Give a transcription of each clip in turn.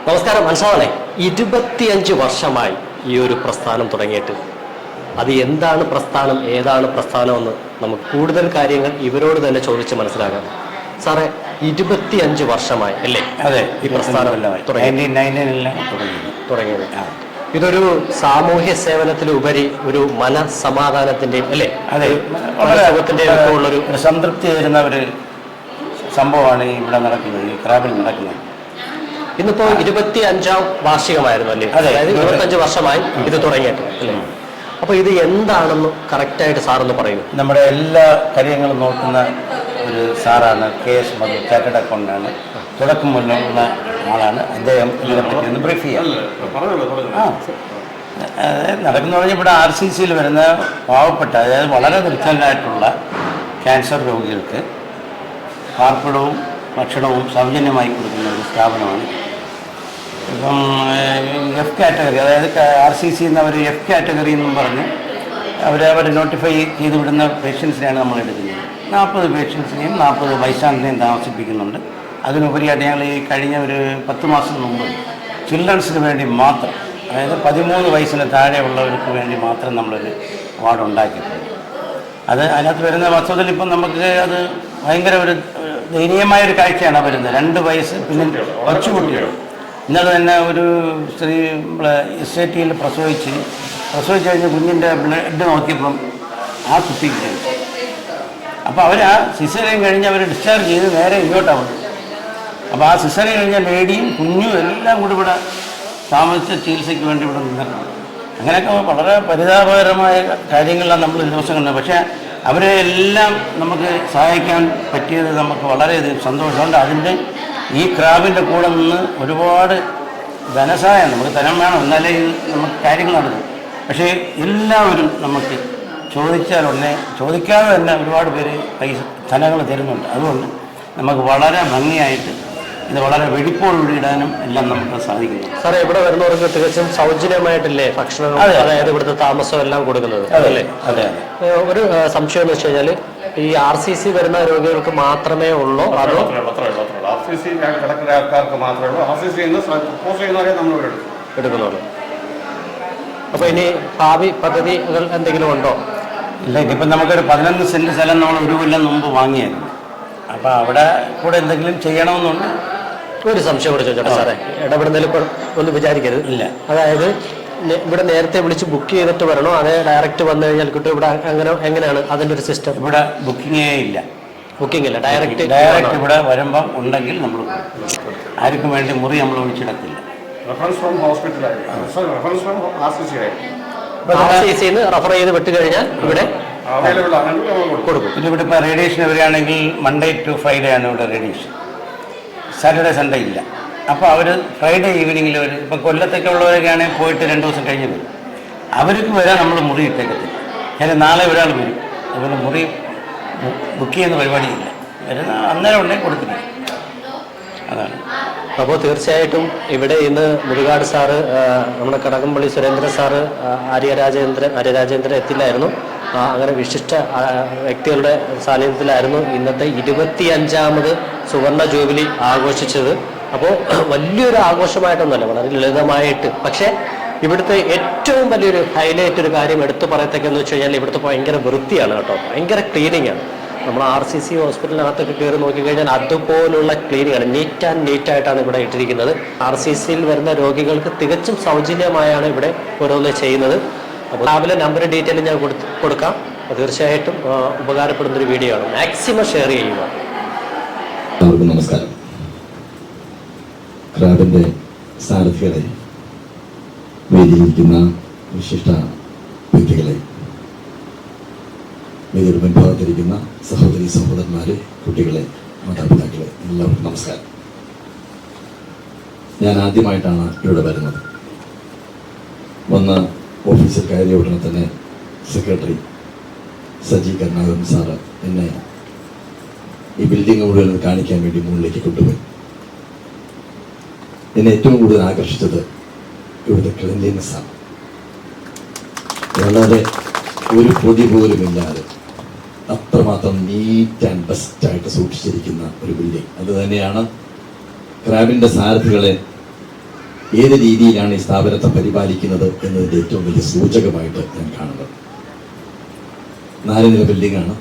നമസ്കാരം. മനസ്സിലാവണേ, 25 വർഷമായി ഈ ഒരു പ്രസ്ഥാനം തുടങ്ങിയിട്ട്. അത് എന്താണ് പ്രസ്ഥാനം, ഏതാണ് പ്രസ്ഥാനമെന്ന് നമുക്ക് കൂടുതൽ കാര്യങ്ങൾ ഇവരോട് തന്നെ ചോദിച്ച് മനസ്സിലാക്കാം. സാറേ, 25 വർഷമായി അല്ലേ? അതെ, ഈ പ്രസ്ഥാനം തുടങ്ങിയത്. ഇതൊരു സാമൂഹ്യ സേവനത്തിലുപരി ഒരു മനസമാധാനത്തിന്റെയും അല്ലേ, ഉള്ളൊരു സംതൃപ്തി തരുന്ന ഒരു സംഭവമാണ് ഇവിടെ നടക്കുന്നത്, ഈ ക്രാബിൽ നടക്കുന്നത്. ഇന്നിപ്പോ 25ാം വാർഷികമായിരുന്നു അല്ലേ? അതായത് 25 വർഷമായി ഇത് തുടങ്ങിയിട്ട് അല്ലേ? അപ്പൊ ഇത് എന്താണെന്ന് കറക്റ്റായിട്ട് സാറൊന്ന് പറയൂ. നമ്മുടെ എല്ലാ കാര്യങ്ങളും നോക്കുന്ന ഒരു സാറാണ് KS മധു, ചാർട്ടേഡ് അക്കൗണ്ടാണ്. തുടക്കം മുതലുള്ള ആളാണ് അദ്ദേഹം. ഇതിനെപ്പറ്റി ഒന്ന് ബ്രീഫ് ചെയ്യാം. നടക്കുന്ന പറഞ്ഞാൽ ഇവിടെ RCCയിൽ വരുന്ന പാവപ്പെട്ട, അതായത് വളരെ നിർധനരായിട്ടുള്ള ക്യാൻസർ രോഗികൾക്ക് പാർപ്പിടവും ഭക്ഷണവും സൗജന്യമായി കൊടുക്കുന്ന ഒരു സ്ഥാപനമാണ്. ഇപ്പം F കാറ്റഗറി, അതായത് RCC എന്നവർ F കാറ്റഗറി എന്നും പറഞ്ഞ് അവർ നോട്ടിഫൈ ചെയ്ത് വിടുന്ന പേഷ്യൻസിനെയാണ് നമ്മൾ എടുക്കുന്നത്. 40 പേഷ്യൻസിനെയും 40 ബൈസ്റ്റാൻഡറിനെയും താമസിപ്പിക്കുന്നുണ്ട്. അതിനുപരിയായിട്ട് ഞങ്ങൾ ഈ കഴിഞ്ഞ ഒരു 10 മാസം മുമ്പ് ചിൽഡ്രൻസിന് വേണ്ടി മാത്രം, അതായത് 13 വയസ്സിന് താഴെയുള്ളവർക്ക് വേണ്ടി മാത്രം നമ്മളൊരു വാർഡ് ഉണ്ടാക്കിയിട്ടുണ്ട്. അതിനകത്ത് വരുന്ന വസ്തുതയിൽ ഇപ്പം നമുക്ക് അത് ഭയങ്കര ഒരു ദയനീയമായൊരു കാഴ്ചയാണ് വരുന്നത്. 2 വയസ്സ് പിന്നെ കൊച്ചുകുട്ടികൾ. ഇന്നലെ തന്നെ ഒരു സ്ത്രീ SATയിൽ പ്രസവിച്ച് കഴിഞ്ഞ് കുഞ്ഞിൻ്റെ ബ്ലഡ് നോക്കിയപ്പം ആ കുട്ടിക്ക്. അപ്പോൾ അവർ ആ സിസേറിയൻ കഴിഞ്ഞ് അവർ ഡിസ്ചാർജ് ചെയ്ത് നേരെ ഇങ്ങോട്ടാണ്. അപ്പോൾ ആ സിസേറിയൻ കഴിഞ്ഞ ലേഡിയും കുഞ്ഞും എല്ലാം കൂടി ഇവിടെ താമസിച്ച ചികിത്സയ്ക്ക് വേണ്ടി ഇവിടെ നിന്നിട്ടുണ്ട്. അങ്ങനെയൊക്കെ വളരെ പരിതാപകരമായ കാര്യങ്ങളാണ് നമ്മൾ ദിവസം കണ്ടത്. പക്ഷേ അവരെ എല്ലാം നമുക്ക് സഹായിക്കാൻ പറ്റിയത് നമുക്ക് വളരെയധികം സന്തോഷമുണ്ട്. അതിൻ്റെ ഈ ക്രാബിൻ്റെ കൂടെ നിന്ന് ഒരുപാട് ധനസഹായം, നമുക്ക് ധനം വേണം എന്നാലേ ഇത് നമുക്ക് കാര്യങ്ങൾ നടക്കും. പക്ഷേ എല്ലാവരും നമുക്ക് ചോദിക്കാതെ തന്നെ ഒരുപാട് പേര് ധനങ്ങൾ തരുന്നുണ്ട്. അതുകൊണ്ട് നമുക്ക് വളരെ ഭംഗിയായിട്ട് ഇത് വളരെ വെടിപ്പോടുകൂടി ഇടാനും എല്ലാം നമുക്ക് സാധിക്കുന്നു. സാറേ, ഇവിടെ വരുന്നവർക്ക് തികച്ചും സൗജന്യമായിട്ടല്ലേ ഭക്ഷണം, അതായത് ഇവിടുത്തെ താമസം എല്ലാം കൊടുക്കുന്നത് അല്ലേ? അതെ. ഒരു സംശയം എന്ന് വെച്ച് കഴിഞ്ഞാൽ ഈ RCC വരുന്ന രോഗികൾക്ക് മാത്രമേ ഉള്ളൂ, അതോ RCC കിടക്കുന്ന ആൾക്കാർക്ക് മാത്രമേ ഉള്ളൂ? RCC നമ്മൾ എടുക്കുന്നുള്ളൂ. അപ്പോൾ ഇനി ഭാവി പദ്ധതികൾ എന്തെങ്കിലും ഉണ്ടോ? ഇല്ല, ഇനിയിപ്പം നമുക്കൊരു 11 സെൻറ്റ് സ്ഥലം നമ്മൾ 1 കൊല്ലം മുമ്പ് വാങ്ങിയായിരുന്നു. അപ്പോൾ അവിടെ കൂടെ എന്തെങ്കിലും ചെയ്യണമെന്നുണ്ട്. ഒരു സംശയം കൂടെ ചോദിച്ചോട്ടെ സാറേ, ഇടപെടുന്നതിൽ ഒന്നും വിചാരിക്കരുത്. ഇല്ല, അതായത് ഇവിടെ നേരത്തെ വിളിച്ച് ബുക്ക് ചെയ്തിട്ട് വരണോ, അതേ ഡയറക്റ്റ് വന്നു കഴിഞ്ഞാൽ കിട്ടും? ഇവിടെ എങ്ങനെയാണ് അതിൻ്റെ ഒരു സിസ്റ്റം? ഇവിടെ ബുക്കിങ്ങേ ഇല്ല. ബുക്കിംഗ് ഇല്ല, ഡയറക്റ്റ് ഇവിടെ വരുമ്പം ഉണ്ടെങ്കിൽ നമ്മൾ ആർക്കും വേണ്ടി മുറി നമ്മൾ ഒഴിച്ചിടത്തില്ല. റെഫറൻസ് ഫ്രം RCCന്ന് റെഫർ ചെയ്ത് വിട്ട് കഴിഞ്ഞാൽ ഇവിടെ കൊടുക്കും. പിന്നെ ഇവിടെ ഇപ്പോൾ റേഡിയേഷൻ വരികയാണെങ്കിൽ Monday to Friday ആണ് ഇവിടെ റേഡിയേഷൻ. സാറ്റർഡേ സൺഡേ ഇല്ല. അപ്പോൾ അവർ ഫ്രൈഡേ ഈവനിങ്ങിൽ വരും. ഇപ്പം കൊല്ലത്തൊക്കെ ഉള്ളവരൊക്കെയാണെങ്കിൽ പോയിട്ട് 2 ദിവസം കഴിഞ്ഞ് വരും. അവർക്ക് വരാൻ നമ്മൾ മുറി ഇട്ടേക്കത്തില്ല. ചില നാളെ ഒരാൾ വരും, അതുപോലെ മുറി ബുക്ക് ചെയ്യുന്ന പരിപാടിയില്ല. വരുന്ന അന്നേരം ഉണ്ടെങ്കിൽ കൊടുത്തില്ല. അതാണ്. അപ്പോൾ തീർച്ചയായിട്ടും ഇവിടെ ഇന്ന് മുരുകാട് സാറ്, നമ്മുടെ കടകംപള്ളി സുരേന്ദ്രൻ സാറ്, ആര്യരാജേന്ദ്രൻ എത്തില്ലായിരുന്നു. അങ്ങനെ വിശിഷ്ട വ്യക്തികളുടെ സാന്നിധ്യത്തിലായിരുന്നു ഇന്നത്തെ 25ാമത് സുവർണ ജൂബിലി ആഘോഷിച്ചത്. അപ്പോൾ വലിയൊരു ആഘോഷമായിട്ടൊന്നുമല്ല, വളരെ ലളിതമായിട്ട്. പക്ഷേ ഇവിടുത്തെ ഏറ്റവും വലിയൊരു ഹൈലൈറ്റ് ഒരു കാര്യം എടുത്തു പറയത്തക്കെന്ന് വെച്ച് കഴിഞ്ഞാൽ ഇവിടുത്തെ ഭയങ്കര വൃത്തിയാണ് കേട്ടോ, ഭയങ്കര ക്ലീനിങ് ആണ്. നമ്മൾ RCC ഹോസ്പിറ്റലിനകത്തൊക്കെ കയറി നോക്കിക്കഴിഞ്ഞാൽ അതുപോലുള്ള ക്ലീനിങ് ആണ്, നീറ്റ് ആൻഡ് നീറ്റായിട്ടാണ് ഇവിടെ ഇട്ടിരിക്കുന്നത്. RCCയിൽ വരുന്ന രോഗികൾക്ക് തികച്ചും സൗജന്യമായാണ് ഇവിടെ ഓരോന്ന് ചെയ്യുന്നത്. അപ്പോൾ രാവിലെ നമ്പർ ഡീറ്റെയിൽ ഞാൻ കൊടുക്കാം. തീർച്ചയായിട്ടും ഉപകാരപ്പെടുന്നൊരു വീഡിയോ ആണ്, മാക്സിമം ഷെയർ ചെയ്യുക. നമസ്കാരം. ക്രാബിന്റെ സാരഥികളെ, വേദിയിരിക്കുന്ന വിശിഷ്ട വ്യക്തികളെ, വേദിയുടെ മുൻഭാഗത്തിരിക്കുന്ന സഹോദരി സഹോദരന്മാരെ, കുട്ടികളെ, മാതാപിതാക്കളെ, എല്ലാവർക്കും നമസ്കാരം. ഞാൻ ആദ്യമായിട്ടാണ് ഇവിടെ വരുന്നത്. വന്ന് ഓഫീസിൽ കയറിയ ഉടനെ തന്നെ സെക്രട്ടറി സജി കരുണാകരൻ സാറ് എന്നെ ഈ ബിൽഡിംഗ് മുഴുവൻ കാണിക്കാൻ വേണ്ടി മുകളിലേക്ക് കൊണ്ടുപോയി. എന്നെ ഏറ്റവും കൂടുതൽ ആകർഷിച്ചത് ഇവിടുത്തെ ക്ലീൻലിനെസ്സാണ്. വളരെ ഒരു പൊടി പോലുമില്ലാതെ അത്രമാത്രം നീറ്റ് ആൻഡ് ബെസ്റ്റായിട്ട് സൂക്ഷിച്ചിരിക്കുന്ന ഒരു ബിൽഡിംഗ്. അത് തന്നെയാണ് ക്രാബിൻ്റെ സാരഥികളെ ഏത് രീതിയിലാണ് ഈ സ്ഥാപനത്തെ പരിപാലിക്കുന്നത് എന്നതിൻ്റെ ഏറ്റവും വലിയ സൂചകമായിട്ട് ഞാൻ കാണുന്നത്. 4 നില ബിൽഡിംഗാണ്.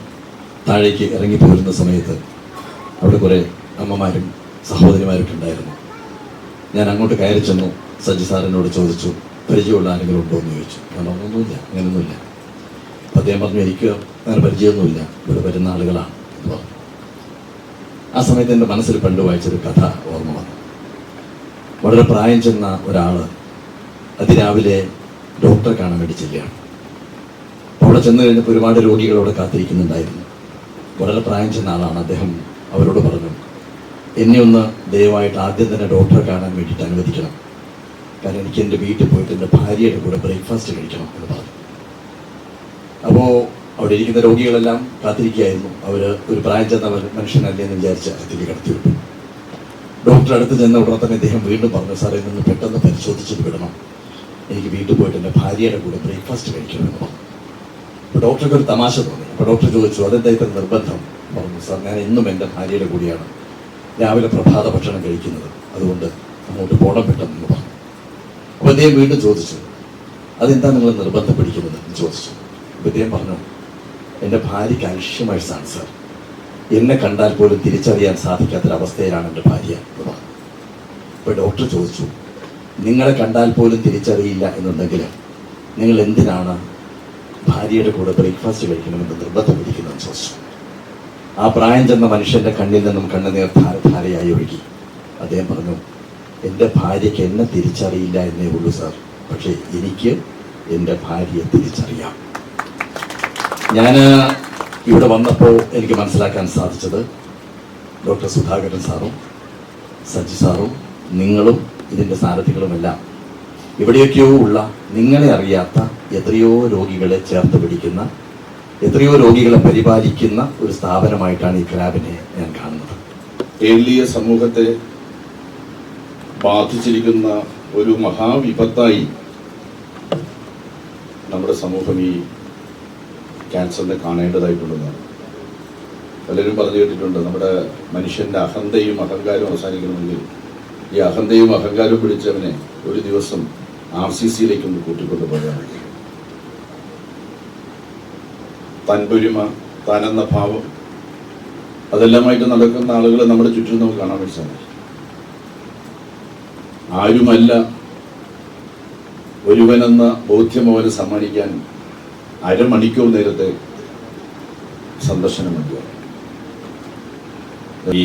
താഴേക്ക് ഇറങ്ങിപ്പോരുന്ന സമയത്ത് അവിടെ കുറേ അമ്മമാരും സഹോദരിമാരൊക്കെ ഉണ്ടായിരുന്നു. ഞാൻ അങ്ങോട്ട് കയറി ചെന്നു. സജി സാറിനോട് ചോദിച്ചു, പരിചയമുള്ള ആരെങ്കിലും ഉണ്ടോ എന്ന് ചോദിച്ചു. ഞാൻ പറഞ്ഞൊന്നുമില്ല, അങ്ങനെയൊന്നുമില്ല. അപ്പം അദ്ദേഹം പറഞ്ഞു, എനിക്ക് അങ്ങനെ പരിചയമൊന്നുമില്ല, ഇവിടെ വരുന്ന ആളുകളാണ് എന്ന് പറഞ്ഞു. ആ സമയത്ത് എൻ്റെ മനസ്സിൽ പണ്ട് വായിച്ചൊരു കഥ ഓർമ്മ വന്നു. വളരെ പ്രായം ചെന്ന ഒരാൾ അതിരാവിലെ ഡോക്ടറെ കാണാൻ വേണ്ടി ചെല്ലുകയാണ്. അവിടെ ചെന്ന് കഴിഞ്ഞപ്പോൾ ഒരുപാട് രോഗികളോട് കാത്തിരിക്കുന്നുണ്ടായിരുന്നു. വളരെ പ്രായം ചെന്ന ആളാണ്. അദ്ദേഹം അവരോട് പറഞ്ഞു, എന്നെ ഒന്ന് ദയവായിട്ട് ആദ്യം തന്നെ ഡോക്ടറെ കാണാൻ വേണ്ടിയിട്ട് അനുവദിക്കണം. കാരണം എനിക്ക് എൻ്റെ വീട്ടിൽ പോയിട്ട് എൻ്റെ ഭാര്യയുടെ കൂടെ ബ്രേക്ക്ഫാസ്റ്റ് കഴിക്കണം എന്ന് പറഞ്ഞു. അപ്പോൾ അവിടെ ഇരിക്കുന്ന രോഗികളെല്ലാം കാത്തിരിക്കുകയായിരുന്നു. അവർ ഒരു പ്രായം ചെന്ന മനുഷ്യനല്ലേ എന്ന് വിചാരിച്ച് അകത്തേക്ക് കടത്തിവിട്ടു. ഡോക്ടർ അടുത്ത് ചെന്ന ഉടനെ തന്നെ അദ്ദേഹം വീണ്ടും പറഞ്ഞു, സാറേ നിന്ന് പെട്ടെന്ന് പരിശോധിച്ചിട്ട് വിടണം, എനിക്ക് വീട്ടിൽ പോയിട്ട് എൻ്റെ ഭാര്യയുടെ കൂടെ ബ്രേക്ക്ഫാസ്റ്റ് കഴിക്കണമെന്ന് പറഞ്ഞു. അപ്പോൾ ഡോക്ടർക്ക് ഒരു തമാശ തോന്നി. അപ്പോൾ ഡോക്ടർ ചോദിച്ചു, അതെന്താ ഇത്ര നിർബന്ധം? പറഞ്ഞു, സാർ ഞാൻ എന്നും എൻ്റെ ഭാര്യയുടെ കൂടിയാണ് രാവിലെ പ്രഭാത ഭക്ഷണം കഴിക്കുന്നത്, അതുകൊണ്ട് അങ്ങോട്ട് പോകണം പെട്ടെന്ന് പറഞ്ഞു. അപ്പോൾ അദ്ദേഹം വീണ്ടും ചോദിച്ചു, അതെന്താ നിങ്ങൾ നിർബന്ധം പിടിക്കുന്നത് എന്ന് ചോദിച്ചു. അപ്പോൾ അദ്ദേഹം പറഞ്ഞു, എൻ്റെ ഭാര്യയ്ക്ക് അൽഷിമേഴ്സാണ് സാർ, എന്നെ കണ്ടാൽ പോലും തിരിച്ചറിയാൻ സാധിക്കാത്തൊരവസ്ഥയിലാണ് എൻ്റെ ഭാര്യ എന്ന് പറഞ്ഞു. അപ്പോൾ ഡോക്ടർ ചോദിച്ചു, നിങ്ങളെ കണ്ടാൽ പോലും തിരിച്ചറിയില്ല എന്നുണ്ടെങ്കിൽ നിങ്ങൾ എന്തിനാണ് ഭാര്യയുടെ കൂടെ ബ്രേക്ക്ഫാസ്റ്റ് കഴിക്കണമെന്ന് നിർബന്ധം പിടിക്കുന്നതെന്ന് ചോദിച്ചു. ആ പ്രായം ചെന്ന മനുഷ്യൻ്റെ കണ്ണിൽ നിന്നും കണ്ണുനീർ ധാരധാരയായി ഒഴുകി. അദ്ദേഹം പറഞ്ഞു, എൻ്റെ ഭാര്യയ്ക്ക് എന്നെ തിരിച്ചറിയില്ല എന്നേ ഉള്ളൂ സാർ, പക്ഷേ എനിക്ക് എൻ്റെ ഭാര്യയെ തിരിച്ചറിയാം. ഞാൻ ഇവിടെ വന്നപ്പോൾ എനിക്ക് മനസ്സിലാക്കാൻ സാധിച്ചത് ഡോക്ടർ സുധാകരൻ സാറും സജി സാറും നിങ്ങളും ഇതിൻ്റെ സാരഥികളുമെല്ലാം എവിടെയൊക്കെയോ ഉള്ള നിങ്ങളെ അറിയാത്ത എത്രയോ രോഗികളെ ചേർത്ത് പിടിക്കുന്ന, എത്രയോ രോഗികളെ പരിപാലിക്കുന്ന ഒരു സ്ഥാപനമായിട്ടാണ് ഈ ക്ലാബിനെ ഞാൻ കാണുന്നത്. കേരളീയ സമൂഹത്തെ ബാധിച്ചിരിക്കുന്ന ഒരു മഹാവിപത്തായി നമ്മുടെ സമൂഹം ഈ ക്യാൻസറിനെ കാണേണ്ടതായിട്ടുള്ളതാണ്. പലരും പറഞ്ഞു കേട്ടിട്ടുണ്ട്, നമ്മുടെ മനുഷ്യൻ്റെ അഹന്തയും അഹങ്കാരവും അവസാനിക്കണമെങ്കിൽ ഈ അഹന്തയും അഹങ്കാരവും പിടിച്ചവനെ ഒരു ദിവസം RCCയിലേക്ക് ഒന്ന് കൂട്ടിക്കൊണ്ടു പോയാൽ മതി. തൻപൊരുമ, താനെന്ന ഭാവം, അതെല്ലാമായിട്ട് നടക്കുന്ന ആളുകളെ നമ്മുടെ ചുറ്റും നമുക്ക് കാണാൻ വേണ്ടി സാധിക്കും. ആരുമല്ല ഒരുവനെന്ന ബോധ്യം അവന് സമ്മാനിക്കാൻ അരമണിക്കൂർ നേരത്തെ സന്ദർശനം മതിയാകും. ഈ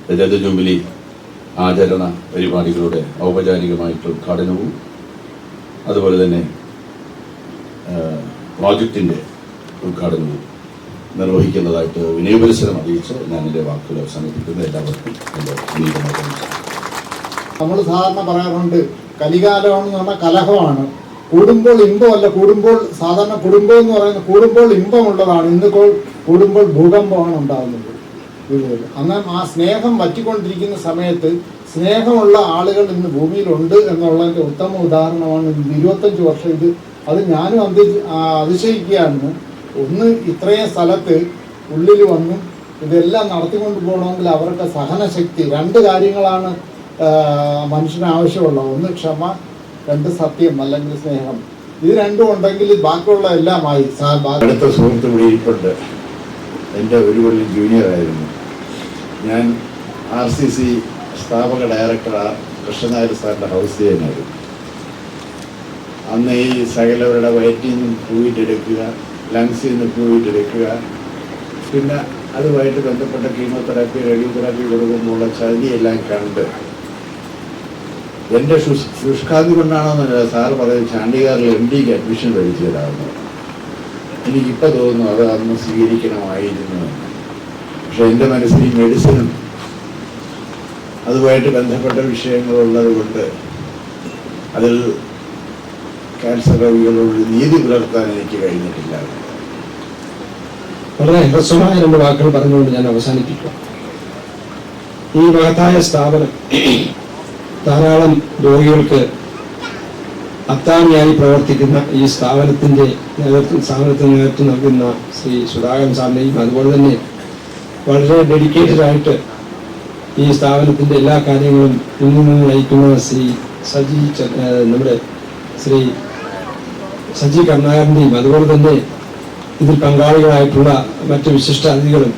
രജത ജൂബിലി ആചരണ പരിപാടികളുടെ ഔപചാരികമായിട്ടുള്ള ഉദ്ഘാടനവും അതുപോലെ തന്നെ പ്രോജക്റ്റിൻ്റെ ഉദ്ഘാടനവും നിർവഹിക്കുന്നതായിട്ട് വിനയപരിസരം അറിയിച്ച് ഞാൻ എൻ്റെ വാക്കുകൾ അവസാനിപ്പിക്കുന്നത്. എല്ലാവർക്കും എൻ്റെ വിനീതമായിട്ട് നമ്മൾ സാധാരണ പറയാറുണ്ട്, കലികാലം എന്ന് പറഞ്ഞാൽ കലഹമാണ്. കൂടുമ്പോൾ ഇമ്പമല്ല, കൂടുമ്പോൾ സാധാരണ കുടുംബം എന്ന് പറയുന്നത് കൂടുമ്പോൾ ഇമ്പമുള്ളതാണ്. ഇന്ന് കൂടുമ്പോൾ ഭൂകമ്പമാണ് ഉണ്ടാകുന്നത്. എന്നാൽ ആ സ്നേഹം വറ്റിക്കൊണ്ടിരിക്കുന്ന സമയത്ത് സ്നേഹമുള്ള ആളുകൾ ഇന്ന് ഭൂമിയിലുണ്ട് എന്നുള്ളതിൻ്റെ ഉത്തമ ഉദാഹരണമാണ് 25 വർഷം ഇത്. അത് ഞാനും അതിശയിക്കുകയാണ്. ഒന്ന്, ഇത്രയും സ്ഥലത്ത് ഉള്ളിൽ വന്നു ഇതെല്ലാം നടത്തിക്കൊണ്ട് പോകണമെങ്കിൽ അവരുടെ സഹനശക്തി, 2 കാര്യങ്ങളാണ് മനുഷ്യന് ആവശ്യമുള്ളത്. ഒന്ന് ക്ഷമ, 2 സത്യം അല്ലെങ്കിൽ സ്നേഹം. ഇത് 2 ഉണ്ടെങ്കിൽ ബാക്കിയുള്ള എല്ലാമായി. അടുത്ത സുഹൃത്ത് ഇവിടെ ഇരിപ്പുണ്ട്. എൻ്റെ ഒരു കൊല്ലം ജൂനിയറായിരുന്നു. ഞാൻ RCC സ്ഥാപക ഡയറക്ടർ കൃഷ്ണനായർ സാറിൻ്റെ ഹൗസ് ചെയ്യുന്നായിരുന്നു. അന്ന് ഈ സകലവരുടെ വയറ്റിൽ നിന്നും ഫ്ലൂയിഡ് എടുക്കുക, ലങ്സിൽ നിന്ന് ഫ്ലൂയിഡ് എടുക്കുക, പിന്നെ അതുമായിട്ട് ബന്ധപ്പെട്ട കീമോതെറാപ്പി, റേഡിയോതെറാപ്പി കൊടുക്കുമ്പോഴുള്ള ചതിയെല്ലാം കണ്ട് എൻ്റെ ശുഷ്കാന്തി കൊണ്ടാണെന്നല്ല സാറ് പറയുന്നത്, ചാണ്ടികാറിൽ MDക്ക് അഡ്മിഷൻ മേടിച്ചു തരാമെന്ന്. എനിക്കിപ്പോൾ തോന്നുന്നു അത് അന്ന് സ്വീകരിക്കണമായിരുന്നു. പക്ഷെ എൻ്റെ മനസ്സിൽ ഈ മെഡിസിനും അതുമായിട്ട് ബന്ധപ്പെട്ട വിഷയങ്ങളുള്ളത് കൊണ്ട് അതിൽ ക്യാൻസർ രോഗികളോട് നീതി പുലർത്താൻ എനിക്ക് കഴിഞ്ഞിട്ടില്ല. വളരെ ഹ്രസ്വമായ 2 വാക്കുകൾ പറഞ്ഞുകൊണ്ട് ഞാൻ അവസാനിപ്പിക്കുക. ഈ മഹത്തായ സ്ഥാപനം ധാരാളം രോഗികൾക്ക് അത്താണിയായി പ്രവർത്തിക്കുന്ന ഈ സ്ഥാപനത്തിന് നേതൃത്വം നൽകുന്ന ശ്രീ സുധാകരൻ സാറിനെയും അതുപോലെ തന്നെ വളരെ ഡെഡിക്കേറ്റഡ് ആയിട്ട് ഈ സ്ഥാപനത്തിൻ്റെ എല്ലാ കാര്യങ്ങളും ഇന്നു നയിക്കുന്ന ശ്രീ നമ്മുടെ ശ്രീ സജി കരുണാകരൻ്റെയും അതുപോലെ തന്നെ ഇതിൽ പങ്കാളികളായിട്ടുള്ള മറ്റ് വിശിഷ്ട അതിഥികളും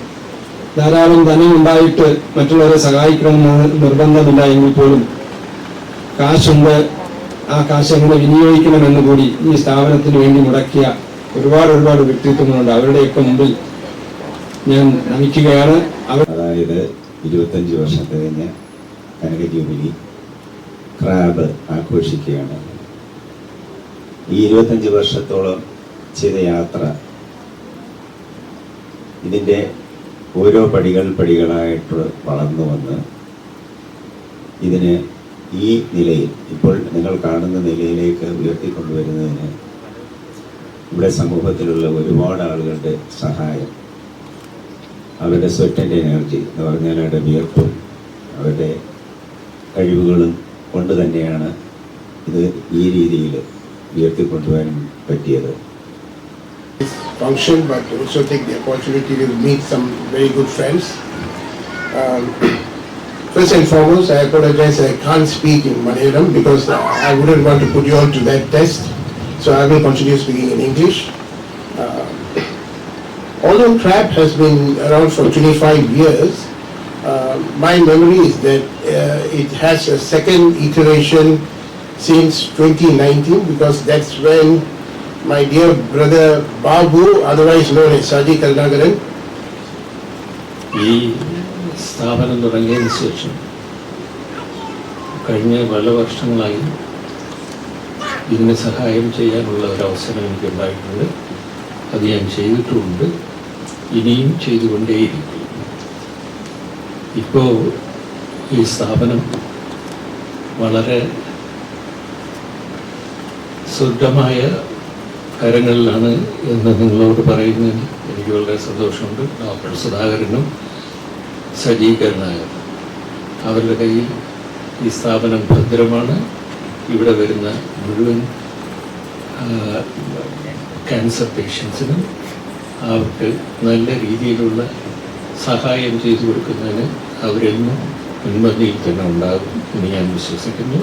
ധാരാളം ധനം ഉണ്ടായിട്ട് മറ്റുള്ളവരെ സഹായിക്കണമെന്ന് നിർബന്ധമില്ല എങ്കിൽ പോലും കാശുണ്ട്, ആ കാശ് എങ്ങനെ വിനിയോഗിക്കണമെന്ന് കൂടി ഈ സ്ഥാപനത്തിന് വേണ്ടി മുടക്കിയ ഒരുപാട് വ്യക്തിത്വങ്ങളുണ്ട്. അവരുടെയൊക്കെ മുമ്പിൽ ഞാൻ നമിക്കുകയാണ്. അതായത് 25 വർഷം കഴിഞ്ഞ കനക ജൂബിലി ക്രാബ് ആഘോഷിക്കുകയാണ്. ഈ 25 വർഷത്തോളം ചെയ്ത യാത്ര, ഇതിൻ്റെ ഓരോ പടികളായിട്ട് വളർന്നു വന്ന് ഇതിന് ഈ നിലയിൽ ഇപ്പോൾ നിങ്ങൾ കാണുന്ന നിലയിലേക്ക് ഉയർത്തിക്കൊണ്ടുവരുന്നതിന് ഇവിടെ സമൂഹത്തിലുള്ള ഒരുപാട് ആളുകളുടെ സഹായം, അവരുടെ സ്വെറ്റ് ആൻഡ് എനർജി എന്ന് പറഞ്ഞാൽ അവരുടെ വിയർപ്പും അവരുടെ കഴിവുകളും കൊണ്ട് തന്നെയാണ് ഇത് ഈ രീതിയിൽ ഉയർത്തിക്കൊണ്ടുപോകാൻ പറ്റിയത്. Function, but also take the opportunity to meet some very good friends. First and foremost, I apologize, I can't speak in Malayalam because I wouldn't want to put you all to that test. So I will continue speaking in English. Although CRAB has been around for 25 years, my memory is that it has a second iteration since 2019 because that's when my dear brother Babu, otherwise known as Saji Karnagaran, ഈ സ്ഥാപനം തുടങ്ങിയതിന് ശേഷം കഴിഞ്ഞ പല വർഷങ്ങളായി ഇതിന് സഹായം ചെയ്യാനുള്ള ഒരവസരം എനിക്കുണ്ടായിട്ടുണ്ട്. അത് ഞാൻ ചെയ്തിട്ടുമുണ്ട്, ഇനിയും ചെയ്തുകൊണ്ടേയിരിക്കും. ഇപ്പോൾ ഈ സ്ഥാപനം വളരെ സുദൃഢമായ കാര്യങ്ങളിലാണ് എന്ന് നിങ്ങളോട് പറയുന്നതിൽ എനിക്ക് വളരെ സന്തോഷമുണ്ട്. ഡോക്ടർ സുധാകരനും സജി കരുണാകരനും അവരുടെ കയ്യിൽ ഈ സ്ഥാപനം ഭദ്രമാണ്. ഇവിടെ വരുന്ന മുഴുവൻ ക്യാൻസർ പേഷ്യൻസിനും അവർക്ക് നല്ല രീതിയിലുള്ള സഹായം ചെയ്തു കൊടുക്കുന്നതിന് അവരെന്നും മുൻപന്തിയിൽ തന്നെ ഉണ്ടാകും എന്ന് ഞാൻ വിശ്വസിക്കുന്നു.